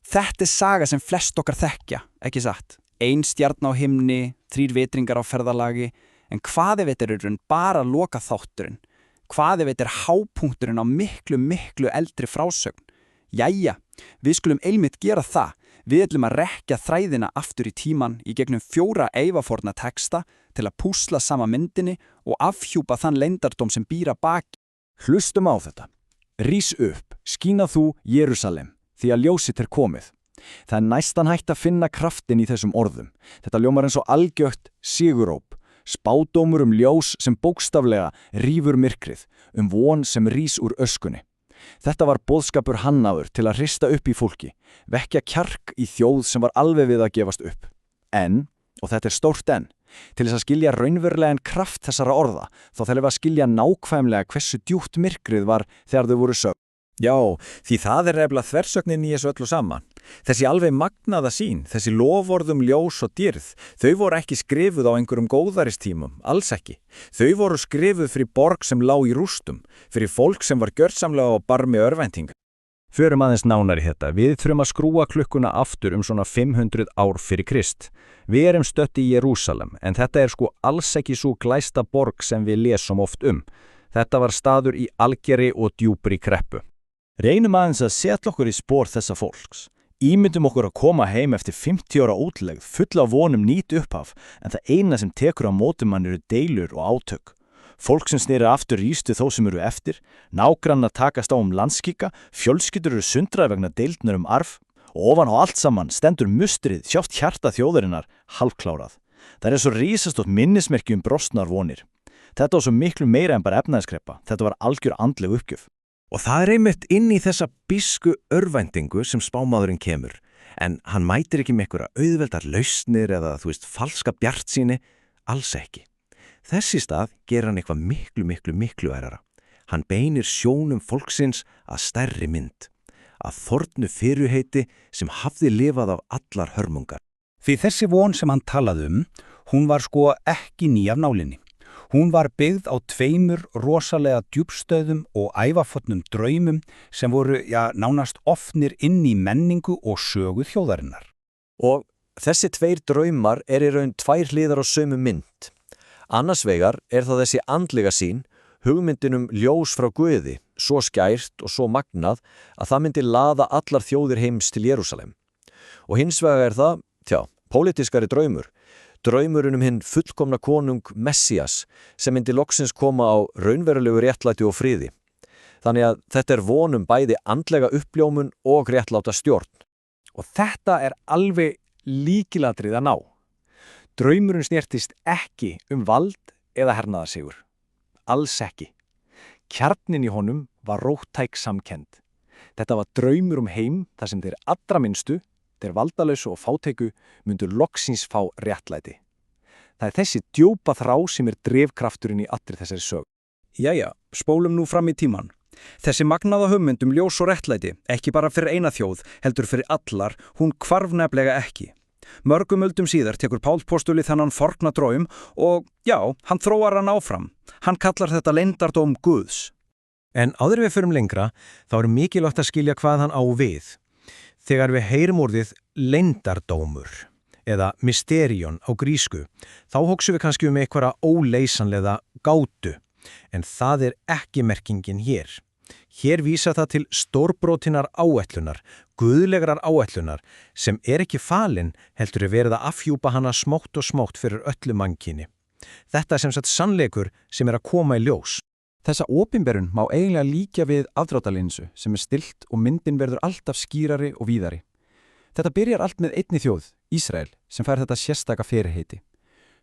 Þetta saga sem flest okkar þekkja, ekki satt? Ein stjarna á himni, 3 vitringar á ferðalagi, en hvað ef þetta er bara loka þátturinn? Hvað ef þetta er hápunkturinn á miklu eldri frásögn? Jæja, við skulum einmitt gera það. Við ætlum að rekja þræðina aftur í tíman í gegnum 4 eivaforna texta til að púsla sama myndinni og afhjúpa þann leyndardóm sem býr að baki. Hlustum á þetta. Rís upp, skína þú, Jerúsalem, því að ljósið er komið. Það er næstan hægt að finna kraftin í þessum orðum. Þetta ljómar eins og algjögt siguróp, spádómur ljós sem bókstaflega rífur myrkrið, von sem rís úr öskunni. Þetta var boðskapur hannaður til að hrista upp í fólki, vekja kjark í þjóð sem var alveg við að gefast upp. En, og þetta er stórt en, til þess að skilja raunverulegan kraft þessara orða, þá þarf við að skilja nákvæmlega hversu djúpt myrkrið var þegar þau voru sögn. Já, því það er nefnilega þversögnin í þessu öllu saman. Þessi alveg magnaða sýn, þessi loforðum ljós og dýrð, þau voru ekki skrifuð á einhverjum góðaristímum, alls ekki. Þau voru skrifuð fyrir borg sem lá í rústum, fyrir fólk sem var gjörsamlega á barmi örvæntinga. Förum aðeins nánar í þetta. Við þurfum að skrúa klukkuna aftur svona 500 ár fyrir Krist. Við erum stödd í Jerúsalem, en þetta er alls ekki svo glæsta borg sem við lesum oft Þetta var staður í algerri og djúpri kreppu. Reynum aðeins að setja okkur í spór þessa fólks. Ímyndum okkur að koma heim eftir 50 ára útlegð full af vonum nýtt upphaf, en það eina sem tekur á móti mann eru deilur og átök. Fólk sem sneri aftur rístu þó sem eru eftir, nágrannar takast á landskika, fjölskyldur eru sundrað vegna deildnar arf, og ofan á allt saman stendur mustrið, sjálft hjarta þjóðarinnar, hálfklárað. Það er svo risastórt minnismerki brostnar vonir. Þetta var svo miklu meira en bara efnaðiskreppa, þetta var algjör andleg uppgjöf. Og það er einmitt inn í þessa bísku örvæntingu sem spámaðurinn kemur, en hann mætir ekki með einhverja auðveldar lausnir eða, falska bjartsýni, alls ekki. Þessi stað ger hann eitthvað miklu ærara. Hann beinir sjónum fólksins að stærri mynd, að þornu fyrirheiti sem hafði lifað af allar hörmungar. Því þessi von sem hann talaði hún var ekki ný af nálinni. Hún var byggð á 2 rosalega djúpstöðum og ævafotnum draumum sem voru nánast ofnir inn í menningu og sögu þjóðarinnar. Og þessi 2 draumar í raun 2 hliðar á sömu mynd. Annars vegar það þessi andlega sýn, hugmyndin ljós frá Guði, svo skært og svo magnað að það myndi laða allar þjóðir heims til Jerúsalem. Og hins vegar það, pólitískari draumur. Draumurinn hinn fullkomna konung Messias sem myndi loksins koma á raunverulegu réttlæti og friði. Þannig að þetta von bæði andlega uppljómun og réttláta stjórn. Og þetta alveg lykilatriði að ná. Draumurinn snertist ekki vald eða hernaðarsigur. Alls ekki. Kjarnin í honum var róttæk samkennd. Þetta var draumur heim þar sem þeir allra minnstu, þeir valdalausu og fátæku myndu loksins fá réttlæti. Það þessi djúpa þrá sem drifkrafturinn í allri þessari sög. Jæja, spólum nú fram í tíman. Þessi magnaða hugmynd ljós og réttlæti, ekki bara fyrir eina þjóð, heldur fyrir allar, hún hvarf nefnilega ekki. Mörgum öldum síðar tekur Páll postuli þennan forna draum og hann þróar hann áfram. Hann kallar þetta leyndardóm Guðs. En áður við förum lengra, þá mikilvægt að skilja hvað hann á við. Þegar við heyrum orðið leyndardómur eða mysterion á grísku, þá hugsum við kannski einhverja óleysanlega gátu, en það ekki merkingin hér. Hér vísa það til stórbrotinnar áætlunar, guðlegrar áætlunar, sem ekki falin heldur verið að afhjúpa hana smátt og smátt fyrir öllu mannkyni. Þetta sem sagt sannleikur sem að koma í ljós. Þessa opinberun má eiginlega líkja við afdráttarlinsu sem stillt og myndin verður alltaf skýrari og víðari. Þetta byrjar allt með einni þjóð, Ísrael, sem fær þetta sérstaka fyrirheiti.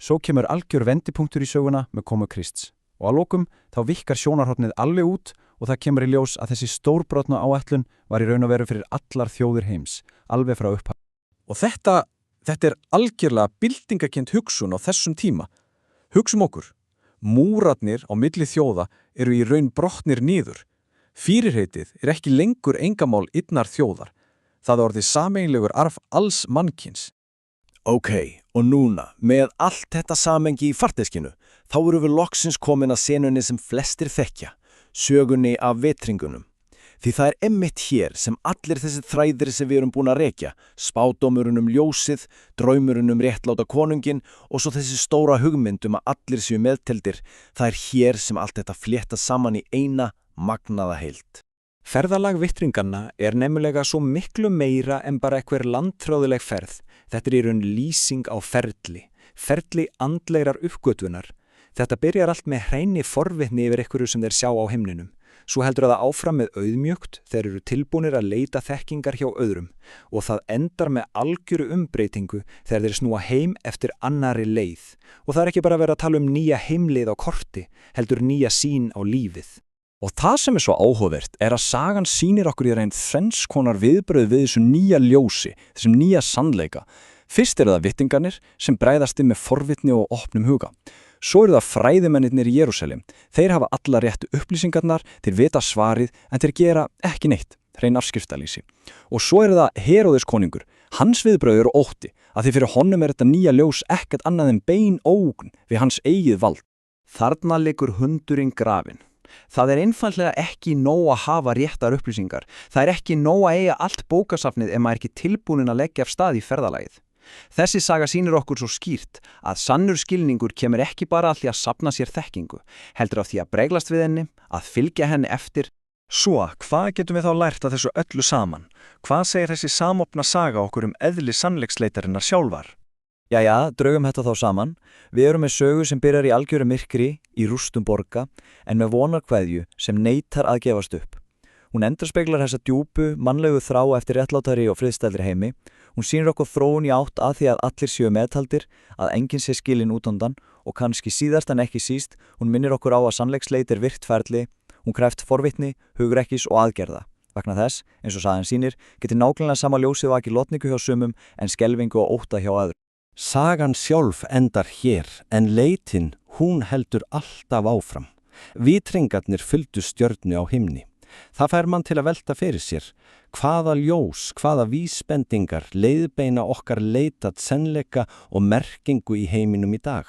Svo kemur algjör vendipunktur í söguna með komu Krists. Og að lokum þá vikkar sjónarhornið alveg út og það kemur í ljós að þessi stórbrotna áætlun var í raun og veru fyrir allar þjóðir heims, alveg frá upphaf. Og þetta algjörlega byltingakennd hugsun á þessum tíma. Hugsum okkur. Múrarnir á milli þjóða eru í raun brotnir niður. Fyrirheitið ekki lengur engamál einnar þjóðar. Það orðið sameiginlegur arf alls mannkyns. Ok, og núna, með allt þetta samengi í farteskinu, þá erum við loksins komin að senunni sem flestir þekkja, sögunni af vetringunum. Því það er einmitt hér sem allir þessi þræðir sem við erum búin að rekja, spádómurinn ljósið, draumurinn réttláta konungin og svo þessi stóra hugmynd að allir séu meðteldir, það er hér sem allt þetta flétta saman í eina magnaða heild. Ferðalag vittringanna er nefnilega svo miklu meira en bara einhver landtráðuleg ferð. Þetta er í raun lýsing á ferli andlegrar uppgötvunar. Þetta byrjar allt með hreini forvitni yfir einhverju sem þeir sjá á himninum. Svo heldur það áfram með auðmjögt, þeir eru tilbúnir að leita þekkingar hjá öðrum og það endar með algjöru umbreytingu þegar þeir snúa heim eftir annarri leið. Og það er ekki bara verið að tala nýja heimleið á korti, heldur nýja sýn á lífið. Og það sem er svo áhugavert er að sagan sýnir okkur í reynd þrenns konar viðbrögð við þessu nýja ljósi, þessum nýja sannleika. Fyrst eru það vittingarnir sem bregðast með forvitni og opnum huga. Svo eru það fræðimennirnir í Jerúsalem. Þeir hafa alla réttu upplýsingarnar, þeir vita svarið en þeir gera ekki neitt, hrein afskriftalýsi. Og svo eru það Heróðes konungur. Hans viðbrögð eru ótti, að því fyrir honum er þetta nýja ljós ekkert annað en bein ógn við hans eigið vald. Þarna liggur hundurinn grafinn. Það er einfaldlega ekki nóg að hafa réttar upplýsingar. Það er ekki nóg að eiga allt bókasafnið ef maður ekki tilbúnin að leggja af stað í ferðalagið. Þessi saga sýnir okkur svo skýrt að sannur skilningur kemur ekki bara að því að safna sér þekkingu, heldur af því að breglast við henni, að fylgja henni eftir. Svo, hvað getum við þá lært af þessu öllu saman? Hvað segir þessi samofna saga okkur eðli sannleiksleitarinnar sjálfar? Jæja, draugum þetta þá saman. Við erum með sögu sem byrjar í algjöru myrkri, í rústum borga, en með vonarkveðju sem neitar að gefast upp. Hún endurspeglar þessa djúpu, mannlegu þrá eftir réttlátari og friðstæðri heimi. Hún sýnir okkur þróun í átt að því að allir séu meðtaldir, að enginn sé skilinn út undan og kannski síðast en ekki síst, hún minnir okkur á að sannleiksleit er virkt ferli, hún krefst forvitni, hugrekkis og aðgerða. Vegna þess, eins og sagan sýnir, getur nákvæmlega sama ljósið vakið lotningu hjá sumum en skelfingu og ótta hjá öðrum. Sagan sjálf endar hér, en leitin, hún heldur alltaf áfram. Vitringarnir fylgdu stjörnu á himni. Það fær mann til að velta fyrir sér. Hvaða ljós, hvaða vísbendingar leiðbeina okkar leitat sannleika og merkingu í heiminum í dag?